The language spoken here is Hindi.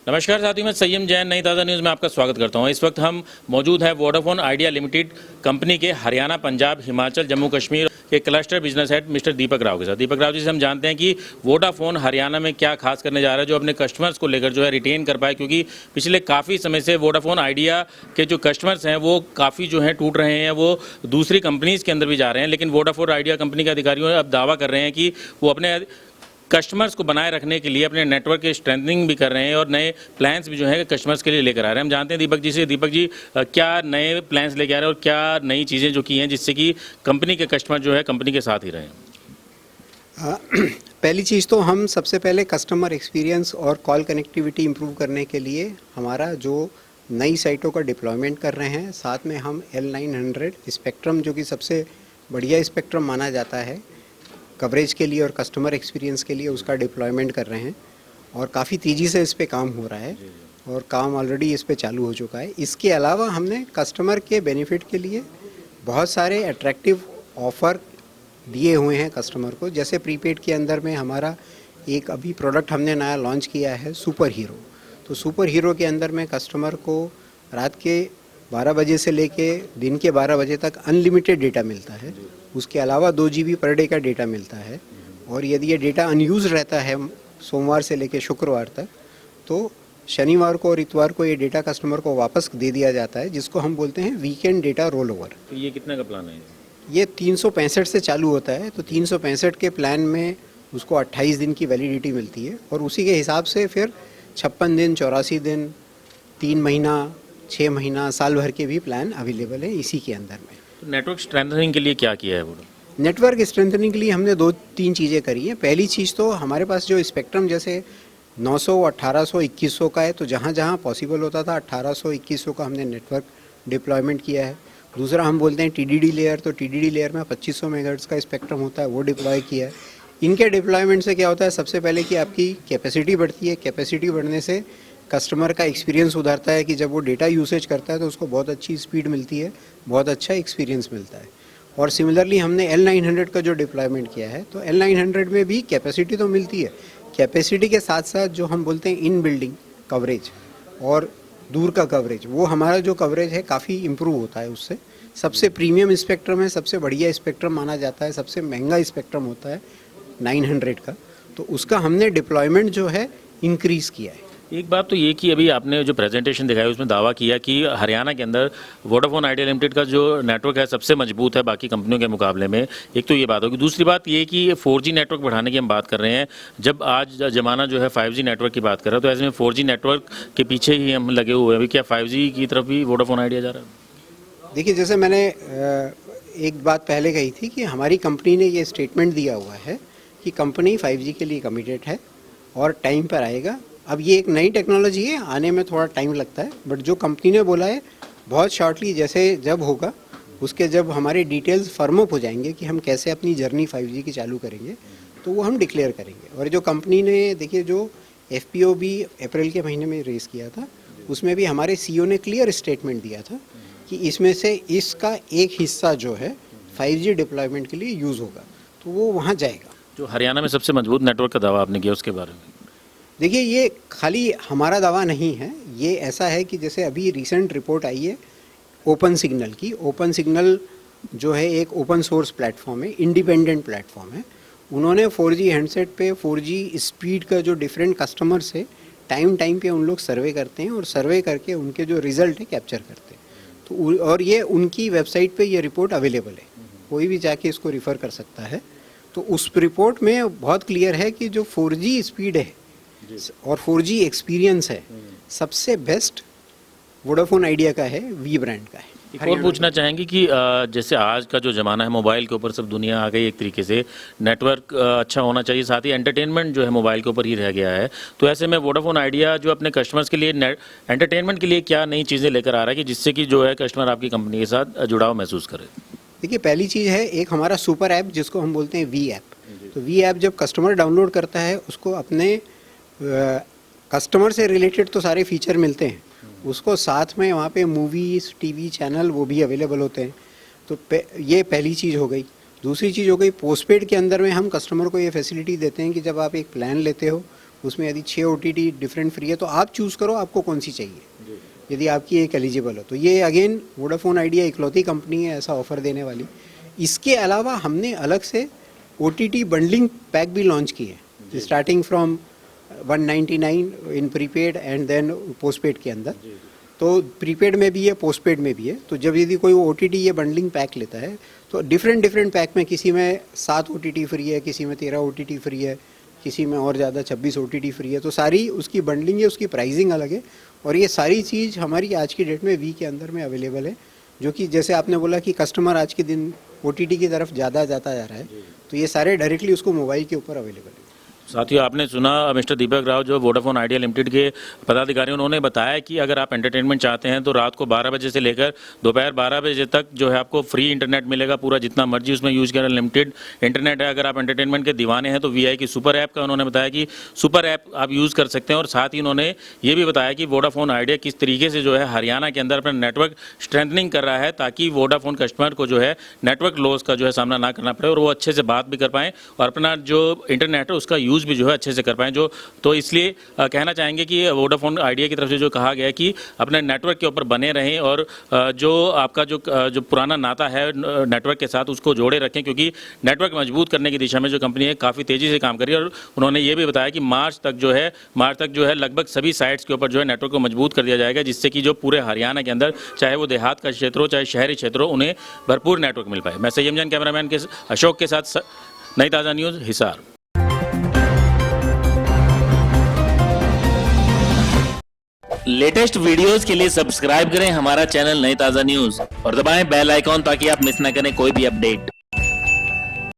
नमस्कार साथियों, मैं संयम जैन नई ताज़ा न्यूज़ में आपका स्वागत करता हूं। इस वक्त हम मौजूद हैं वोडाफोन आइडिया लिमिटेड कंपनी के हरियाणा, पंजाब, हिमाचल, जम्मू कश्मीर के क्लस्टर बिजनेस हेड मिस्टर दीपक राव के साथ। दीपक राव जी से हम जानते हैं कि वोडाफोन हरियाणा में क्या खास करने जा रहा है जो अपने कस्टमर्स को लेकर जो है रिटेन कर पाए, क्योंकि पिछले काफ़ी समय से वोडाफोन आइडिया के जो कस्टमर्स हैं वो काफ़ी जो हैं टूट रहे हैं, वो दूसरी कंपनीज़ के अंदर भी जा रहे हैं। लेकिन वोडाफोन आइडिया कंपनी के अधिकारियों अब दावा कर रहे हैं कि वो अपने कस्टमर्स को बनाए रखने के लिए अपने नेटवर्क की स्ट्रेंथनिंग भी कर रहे हैं और नए प्लान्स भी जो है कस्टमर्स के लिए लेकर आ रहे हैं। हम जानते हैं दीपक जी से। दीपक जी, क्या नए प्लान्स लेकर आ रहे हैं और क्या नई चीज़ें जो की हैं जिससे कि कंपनी के कस्टमर जो है कंपनी के साथ ही रहें? पहली चीज़ तो हम सबसे पहले कस्टमर एक्सपीरियंस और कॉल कनेक्टिविटी इम्प्रूव करने के लिए हमारा जो नई साइटों का डिप्लॉयमेंट कर रहे हैं, साथ में हम L900 स्पेक्ट्रम, जो कि सबसे बढ़िया स्पेक्ट्रम माना जाता है कवरेज के लिए और कस्टमर एक्सपीरियंस के लिए, उसका डिप्लॉयमेंट कर रहे हैं और काफ़ी तेज़ी से इस पे काम हो रहा है और काम ऑलरेडी इस पे चालू हो चुका है। इसके अलावा हमने कस्टमर के बेनिफिट के लिए बहुत सारे अट्रैक्टिव ऑफ़र दिए हुए हैं कस्टमर को। जैसे प्रीपेड के अंदर में हमारा एक अभी प्रोडक्ट हमने नया लॉन्च किया है, सुपर हीरो। तो सुपर हीरो के अंदर में कस्टमर को रात के 12 बजे से लेके दिन के 12 बजे तक अनलिमिटेड डेटा मिलता है। उसके अलावा 2 GB पर डे का डेटा मिलता है और यदि ये डेटा अनयूज़ रहता है सोमवार से लेके शुक्रवार तक, तो शनिवार को और इतवार को ये डेटा कस्टमर को वापस दे दिया जाता है, जिसको हम बोलते हैं वीकेंड डेटा रोल ओवर। तो ये कितने का प्लान है? ये 365 से चालू होता है। तो 365 के प्लान में उसको 28 दिन की वैलिडिटी मिलती है और उसी के हिसाब से फिर 56 दिन, 84 दिन, 3 महीना, 6 महीना, साल भर के भी प्लान अवेलेबल है इसी के अंदर में। तो नेटवर्क स्ट्रेंथनिंग के लिए क्या किया है वो? नेटवर्क स्ट्रेंथनिंग के लिए हमने 2-3 चीज़ें करी हैं। पहली चीज़ तो हमारे पास जो स्पेक्ट्रम जैसे 900, 1800, 2100 का है, तो जहाँ जहाँ पॉसिबल होता था 1800, 2100 का हमने नेटवर्क डिप्लॉयमेंट किया है। दूसरा हम बोलते हैं TDD लेयर, तो TDD लेयर में 2500 मेगाहर्ट्ज़ का स्पेक्ट्रम होता है, वो डिप्लॉय किया है। इनके डिप्लॉयमेंट से क्या होता है, सबसे पहले कि आपकी कैपेसिटी बढ़ती है। कैपेसिटी बढ़ने से कस्टमर का एक्सपीरियंस सुधरता है कि जब वो डेटा यूसेज करता है तो उसको बहुत अच्छी स्पीड मिलती है, बहुत अच्छा एक्सपीरियंस मिलता है। और सिमिलरली हमने L900 का जो डिप्लॉयमेंट किया है, तो L900 में भी कैपेसिटी तो मिलती है, कैपेसिटी के साथ साथ जो हम बोलते हैं इन बिल्डिंग कवरेज और दूर का कवरेज, वो हमारा जो कवरेज है काफ़ी इम्प्रूव होता है उससे। सबसे प्रीमियम स्पेक्ट्रम है, सबसे बढ़िया स्पेक्ट्रम माना जाता है, सबसे महंगा स्पेक्ट्रम होता है 900 का, तो उसका हमने डिप्लॉयमेंट जो है इंक्रीज़ किया है। एक बात तो ये कि अभी आपने जो प्रेजेंटेशन दिखाया उसमें दावा किया कि हरियाणा के अंदर वोडाफोन आइडिया लिमिटेड का जो नेटवर्क है सबसे मजबूत है बाकी कंपनियों के मुकाबले में। एक तो ये बात होगी। दूसरी बात ये कि 4G नेटवर्क बढ़ाने की हम बात कर रहे हैं। जब आज ज़माना जो है 5G नेटवर्क की बात कर रहा है, तो ऐसे में 4G नेटवर्क के पीछे ही हम लगे हुए हैं। अभी क्या 5G की तरफ भी वोडाफोन आइडिया जा रहा है? देखिए, जैसे मैंने एक बात पहले कही थी कि हमारी कंपनी ने ये स्टेटमेंट दिया हुआ है कि कंपनी 5G के लिए कमिटेड है और टाइम पर आएगा। अब ये एक नई टेक्नोलॉजी है, आने में थोड़ा टाइम लगता है, बट जो कंपनी ने बोला है बहुत शॉर्टली, जैसे जब होगा उसके जब हमारे डिटेल्स फर्म अप हो जाएंगे कि हम कैसे अपनी जर्नी 5G की चालू करेंगे, तो वो हम डिक्लेयर करेंगे। और जो कंपनी ने देखिए जो FPO भी अप्रैल के महीने में रेस किया था, उसमें भी हमारे CEO ने क्लियर स्टेटमेंट दिया था कि इसमें से इसका एक हिस्सा जो है 5G डिप्लॉयमेंट के लिए यूज़ होगा, तो वो वहाँ जाएगा। जो हरियाणा में सबसे मजबूत नेटवर्क का दावा आपने किया उसके बारे में? देखिए, ये खाली हमारा दावा नहीं है, ये ऐसा है कि जैसे अभी रिसेंट रिपोर्ट आई है ओपन सिग्नल की। ओपन सिग्नल जो है एक ओपन सोर्स प्लेटफॉर्म है, इंडिपेंडेंट प्लेटफॉर्म है। उन्होंने 4G हैंडसेट पे 4G स्पीड का जो डिफरेंट कस्टमर से टाइम पे उन लोग सर्वे करते हैं और सर्वे करके उनके जो रिज़ल्ट है कैप्चर करते हैं। तो और ये उनकी वेबसाइट पे ये रिपोर्ट अवेलेबल है, कोई भी जाके इसको रिफ़र कर सकता है। तो उस रिपोर्ट में बहुत क्लियर है कि जो 4G स्पीड है और 4G एक्सपीरियंस है, सबसे बेस्ट वोडाफोन आइडिया का है, वी ब्रांड का है। एक और पूछना चाहेंगे कि जैसे आज का जो ज़माना है मोबाइल के ऊपर सब दुनिया आ गई एक तरीके से, नेटवर्क अच्छा होना चाहिए, साथ ही एंटरटेनमेंट जो है मोबाइल के ऊपर ही रह गया है। तो ऐसे में वोडाफोन आइडिया जो अपने कस्टमर्स के लिए एंटरटेनमेंट के लिए क्या नई चीज़ें लेकर आ रहा है कि जिससे कि जो है कस्टमर आपकी कंपनी के साथ जुड़ाव महसूस करे? देखिए, पहली चीज़ है एक हमारा सुपर ऐप जिसको हम बोलते हैं वी ऐप। तो वी ऐप जब कस्टमर डाउनलोड करता है, उसको अपने कस्टमर से रिलेटेड तो सारे फीचर मिलते हैं, उसको साथ में वहाँ पे मूवीज़, TV चैनल वो भी अवेलेबल होते हैं। तो ये पहली चीज़ हो गई। दूसरी चीज़ हो गई पोस्टपेड के अंदर में हम कस्टमर को ये फैसिलिटी देते हैं कि जब आप एक प्लान लेते हो उसमें यदि 6 OTT डिफरेंट फ्री है तो आप चूज़ करो आपको कौन सी चाहिए, यदि आपकी एक एलिजिबल हो तो। ये अगेन वोडाफोन आइडिया इकलौती कंपनी है ऐसा ऑफ़र देने वाली। इसके अलावा हमने अलग से OTT बंडलिंग पैक भी लॉन्च किए हैं, starting from 199 in prepaid and then postpaid के अंदर। तो प्रीपेड में भी है, पोस्टपेड में भी है। तो जब यदि कोई OTT ये बंडलिंग पैक लेता है तो डिफरेंट पैक में किसी में 7 OTT फ्री है, किसी में 13 OTT फ्री है, किसी में और ज़्यादा 26 OTT फ्री है। तो सारी उसकी बंडलिंग है, उसकी प्राइसिंग अलग है। और ये सारी चीज़ हमारी आज की डेट में वी के अंदर में अवेलेबल है, जो कि जैसे आपने बोला कि कस्टमर आज के दिन OTT की तरफ ज़्यादा जाता जा रहा है, तो ये सारे डायरेक्टली उसको मोबाइल के ऊपर अवेलेबल है। साथियों, आपने सुना मिस्टर दीपक राव जो वोडाफोन आइडिया लिमिटेड के पदाधिकारी, उन्होंने बताया कि अगर आप एंटरटेनमेंट चाहते हैं तो रात को 12 बजे से लेकर दोपहर 12 बजे तक जो है आपको फ्री इंटरनेट मिलेगा, पूरा जितना मर्जी उसमें यूज़ करें, लिमिटेड इंटरनेट है। अगर आप एंटरटेनमेंट के दीवाने हैं तो VI की सुपर ऐप का उन्होंने बताया कि सुपर ऐप आप यूज़ कर सकते हैं। और साथ ही उन्होंने ये भी बताया कि वोडाफोन आइडिया किस तरीके से जो है हरियाणा के अंदर अपना नेटवर्क स्ट्रेंथनिंग कर रहा है, ताकि वोडाफोन कस्टमर को जो है नेटवर्क लॉस का जो है सामना ना करना पड़े और वो अच्छे से बात भी कर पाएँ और अपना जो इंटरनेट है उसका यूज़ भी जो है अच्छे से कर पाएँ। जो तो इसलिए कहना चाहेंगे कि वोडाफोन आइडिया की तरफ से जो कहा गया है कि अपने नेटवर्क के ऊपर बने रहें और जो आपका जो पुराना नाता है नेटवर्क के साथ उसको जोड़े रखें, क्योंकि नेटवर्क मजबूत करने की दिशा में जो कंपनी है काफ़ी तेज़ी से काम कर रही है। और उन्होंने ये भी बताया कि मार्च तक जो है लगभग सभी साइट्स के ऊपर जो है नेटवर्क को मजबूत कर दिया जाएगा, जिससे कि जो पूरे हरियाणा के अंदर चाहे वो देहात का क्षेत्र हो चाहे शहरी क्षेत्र हो, उन्हें भरपूर नेटवर्क मिल पाए। मैं सय्यम जैन कैमरामैन के अशोक के साथ नई ताज़ा न्यूज़, हिसार। लेटेस्ट वीडियोस के लिए सब्सक्राइब करें हमारा चैनल नई ताज़ा न्यूज़ और दबाएं बेल आइकॉन ताकि आप मिस ना करें कोई भी अपडेट।